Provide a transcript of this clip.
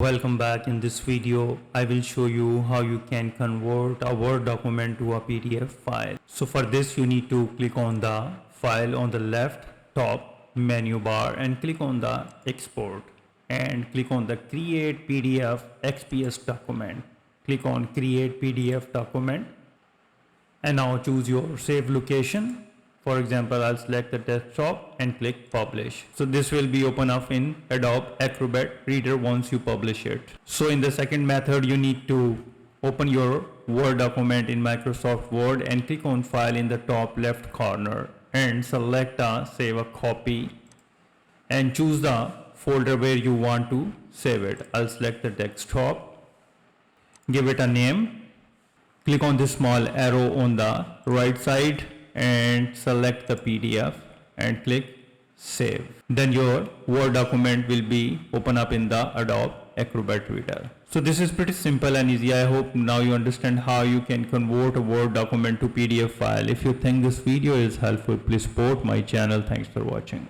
Welcome back. In this video, I will show you how you can convert a Word document to a PDF file. So for this, you need to click on the file on the left top menu bar and click on the export and click on the create PDF XPS document. Click on create PDF document and now choose your save location. For example, I'll select the desktop and click publish. So this will be open up in Adobe Acrobat Reader once you publish it. So in the second method, you need to open your Word document in Microsoft Word and click on file in the top left corner and select save a copy and choose the folder where you want to save it. I'll select the desktop, give it a name, click on this small arrow on the right side and select the PDF and click save. Then your Word document will be open up in the Adobe Acrobat Reader. So this is pretty simple and easy. I hope now you understand how you can convert a Word document to PDF file. If you think this video is helpful, please support my channel. Thanks for watching.